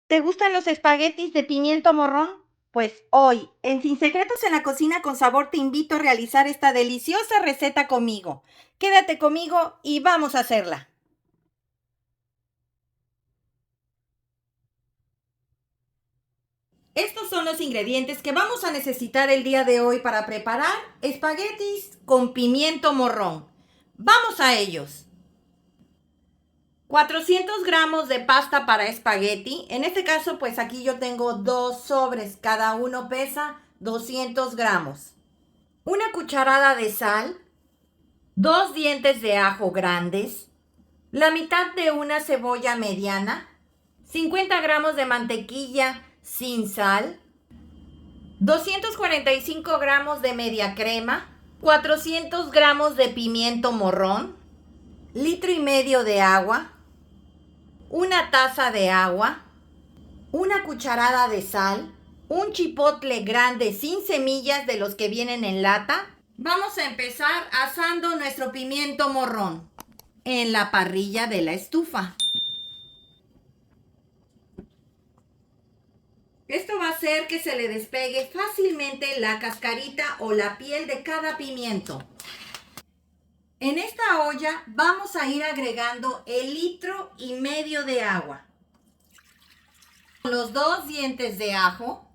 ¿Te gustan los espaguetis de pimiento morrón? Pues hoy, en Sin Secretos en la Cocina con Sabor, te invito a realizar esta deliciosa receta conmigo. Quédate conmigo y vamos a hacerla. Estos son los ingredientes que vamos a necesitar el día de hoy para preparar espaguetis con pimiento morrón. Vamos a ellos. 400 gramos de pasta para espagueti. En este caso, pues aquí yo tengo dos sobres. Cada uno pesa 200 gramos. Una cucharada de sal. 2 dientes de ajo grandes. La mitad de una cebolla mediana. 50 gramos de mantequilla sin sal. 245 gramos de media crema. 400 gramos de pimiento morrón. 1,5 litros de agua. Una taza de agua, una cucharada de sal, un chipotle grande sin semillas de los que vienen en lata. Vamos a empezar asando nuestro pimiento morrón en la parrilla de la estufa. Esto va a hacer que se le despegue fácilmente la cascarita o la piel de cada pimiento. En esta olla vamos a ir agregando 1,5 litros de agua. Los 2 dientes de ajo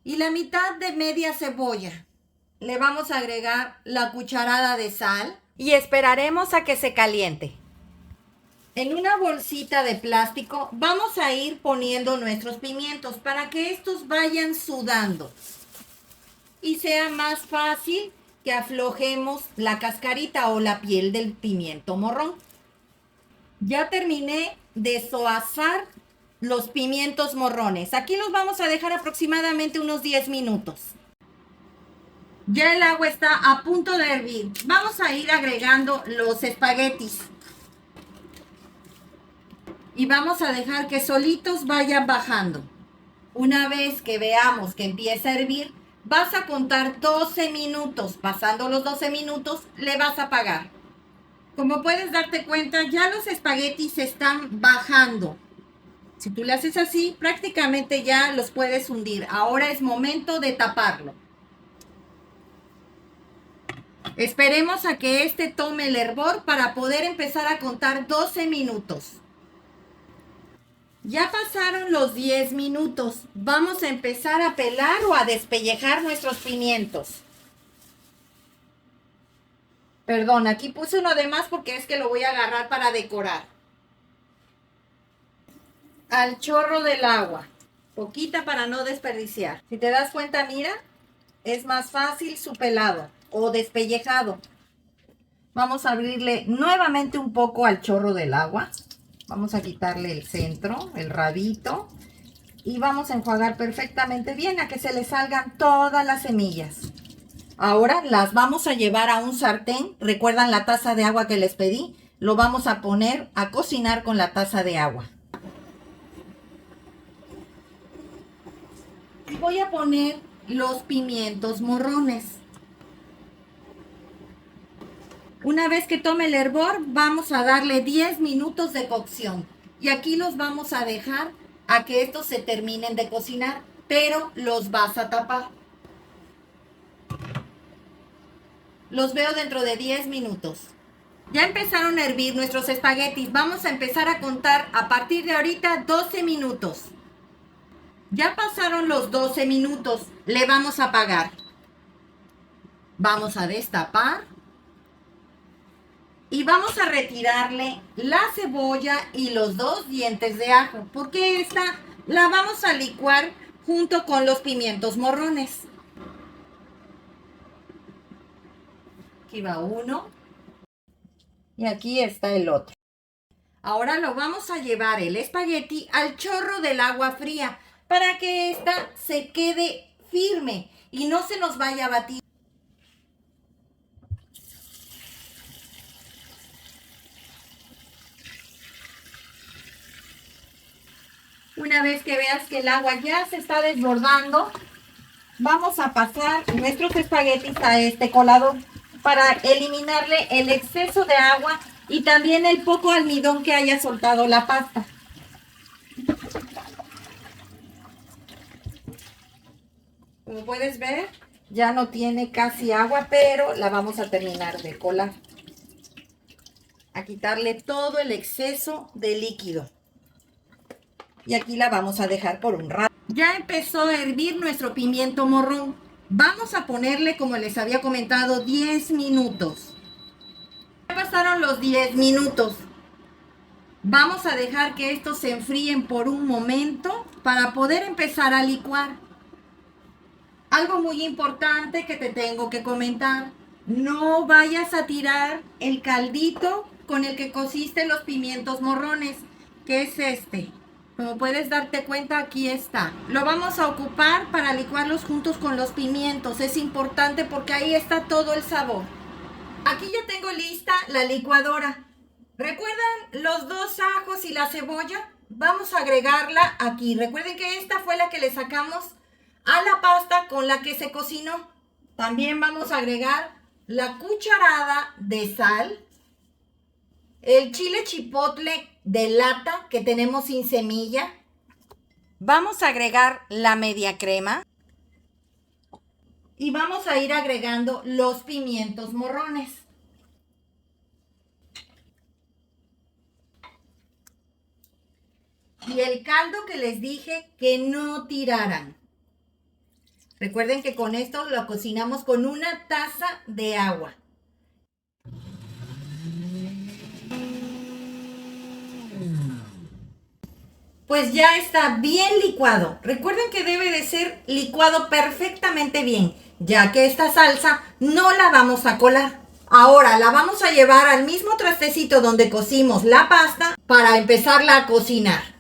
y la mitad de media cebolla. Le vamos a agregar la cucharada de sal y esperaremos a que se caliente. En una bolsita de plástico vamos a ir poniendo nuestros pimientos para que estos vayan sudando y sea más fácil que aflojemos la cascarita o la piel del pimiento morrón. Ya terminé de soazar los pimientos morrones. Aquí los vamos a dejar aproximadamente unos 10 minutos. Ya el agua está a punto de hervir. Vamos a ir agregando los espaguetis. Y vamos a dejar que solitos vayan bajando. Una vez que veamos que empieza a hervir, vas a contar 12 minutos. Pasando los 12 minutos, le vas a apagar. Como puedes darte cuenta, ya los espaguetis están bajando. Si tú le haces así, prácticamente ya los puedes hundir. Ahora es momento de taparlo. Esperemos a que este tome el hervor para poder empezar a contar 12 minutos. Ya pasaron los 10 minutos. Vamos a empezar a pelar o a despellejar nuestros pimientos. Perdón, aquí puse uno de más porque es que lo voy a agarrar para decorar. Al chorro del agua. Poquita para no desperdiciar. Si te das cuenta, mira, es más fácil su pelado o despellejado. Vamos a abrirle nuevamente un poco al chorro del agua. Vamos a quitarle el centro, el rabito. Y vamos a enjuagar perfectamente bien a que se le salgan todas las semillas. Ahora las vamos a llevar a un sartén. ¿Recuerdan la taza de agua que les pedí? Lo vamos a poner a cocinar con la taza de agua. Y voy a poner los pimientos morrones. Una vez que tome el hervor, vamos a darle 10 minutos de cocción. Y aquí los vamos a dejar a que estos se terminen de cocinar, pero los vas a tapar. Los veo dentro de 10 minutos. Ya empezaron a hervir nuestros espaguetis. Vamos a empezar a contar a partir de ahorita 12 minutos. Ya pasaron los 12 minutos. Le vamos a apagar. Vamos a destapar. Y vamos a retirarle la cebolla y los 2 dientes de ajo. Porque esta la vamos a licuar junto con los pimientos morrones. Aquí va uno. Y aquí está el otro. Ahora lo vamos a llevar el espagueti al chorro del agua fría para que esta se quede firme y no se nos vaya a batir. Una vez que veas que el agua ya se está desbordando, vamos a pasar nuestros espaguetis a este colador para eliminarle el exceso de agua y también el poco almidón que haya soltado la pasta. Como puedes ver, ya no tiene casi agua, pero la vamos a terminar de colar. A quitarle todo el exceso de líquido. Y aquí la vamos a dejar por un rato. Ya empezó a hervir nuestro pimiento morrón. Vamos a ponerle, como les había comentado, 10 minutos. Ya pasaron los 10 minutos. Vamos a dejar que estos se enfríen por un momento para poder empezar a licuar. Algo muy importante que te tengo que comentar. No vayas a tirar el caldito con el que cociste los pimientos morrones, que es este. Como puedes darte cuenta, aquí está. Lo vamos a ocupar para licuarlos juntos con los pimientos. Es importante porque ahí está todo el sabor. Aquí ya tengo lista la licuadora. ¿Recuerdan los 2 ajos y la cebolla? Vamos a agregarla aquí. Recuerden que esta fue la que le sacamos a la pasta con la que se cocinó. También vamos a agregar la cucharada de sal, el chile chipotle de lata que tenemos sin semilla. Vamos a agregar la media crema y vamos a ir agregando los pimientos morrones. Y el caldo que les dije que no tiraran. Recuerden que con esto lo cocinamos con 1 taza de agua. Pues ya está bien licuado. Recuerden que debe de ser licuado perfectamente bien, ya que esta salsa no la vamos a colar. Ahora la vamos a llevar al mismo trastecito donde cocimos la pasta para empezarla a cocinar.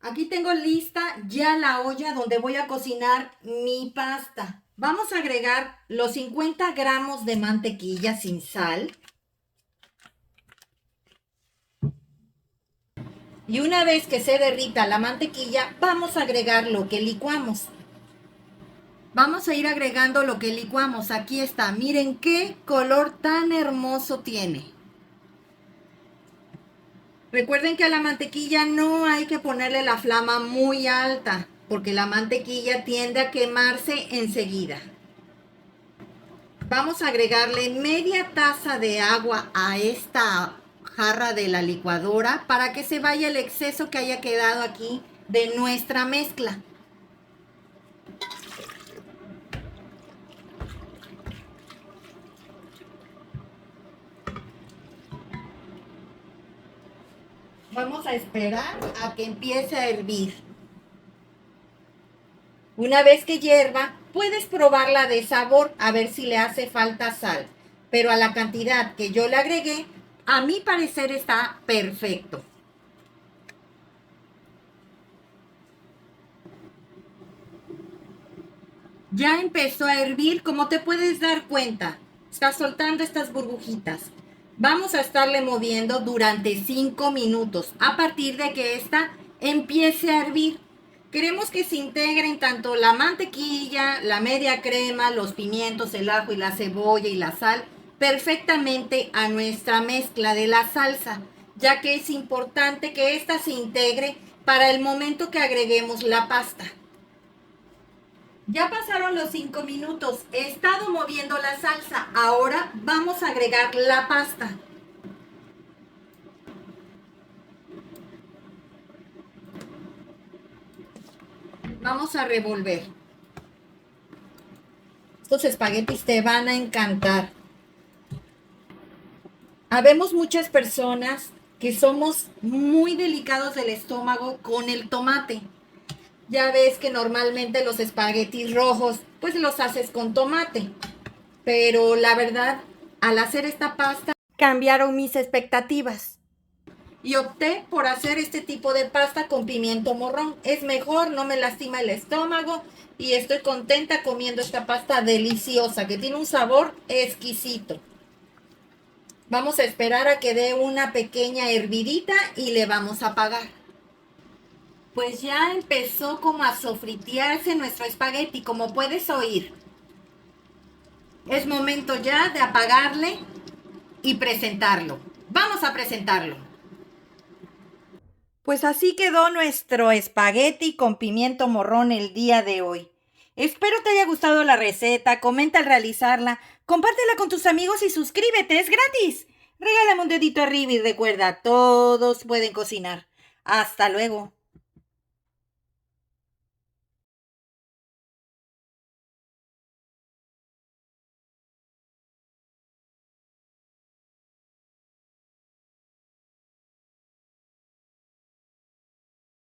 Aquí tengo lista ya la olla donde voy a cocinar mi pasta. Vamos a agregar los 50 gramos de mantequilla sin sal. Y una vez que se derrita la mantequilla, vamos a agregar lo que licuamos. Vamos a ir agregando lo que licuamos. Aquí está. Miren qué color tan hermoso tiene. Recuerden que a la mantequilla no hay que ponerle la flama muy alta, porque la mantequilla tiende a quemarse enseguida. Vamos a agregarle media taza de agua a esta jarra de la licuadora para que se vaya el exceso que haya quedado aquí de nuestra mezcla. Vamos a esperar a que empiece a hervir. Una vez que hierva, puedes probarla de sabor a ver si le hace falta sal. Pero a la cantidad que yo le agregué, a mi parecer está perfecto. Ya empezó a hervir, como te puedes dar cuenta. Está soltando estas burbujitas. Vamos a estarle moviendo durante 5 minutos a partir de que esta empiece a hervir. Queremos que se integren tanto la mantequilla, la media crema, los pimientos, el ajo y la cebolla y la sal perfectamente a nuestra mezcla de la salsa, ya que es importante que esta se integre para el momento que agreguemos la pasta. Ya pasaron los 5 minutos, he estado moviendo la salsa, ahora vamos a agregar la pasta. Vamos a revolver. Estos espaguetis te van a encantar. Habemos muchas personas que somos muy delicados del estómago con el tomate. Ya ves que normalmente los espaguetis rojos, pues los haces con tomate. Pero la verdad, al hacer esta pasta, cambiaron mis expectativas. Y opté por hacer este tipo de pasta con pimiento morrón. Es mejor, no me lastima el estómago y estoy contenta comiendo esta pasta deliciosa que tiene un sabor exquisito. Vamos a esperar a que dé una pequeña hervidita y le vamos a apagar. Pues ya empezó como a sofritearse nuestro espagueti, como puedes oír. Es momento ya de apagarle y presentarlo. Vamos a presentarlo. Pues así quedó nuestro espagueti con pimiento morrón el día de hoy. Espero te haya gustado la receta, comenta al realizarla, compártela con tus amigos y suscríbete, es gratis. Regálame un dedito arriba y recuerda, todos pueden cocinar. Hasta luego.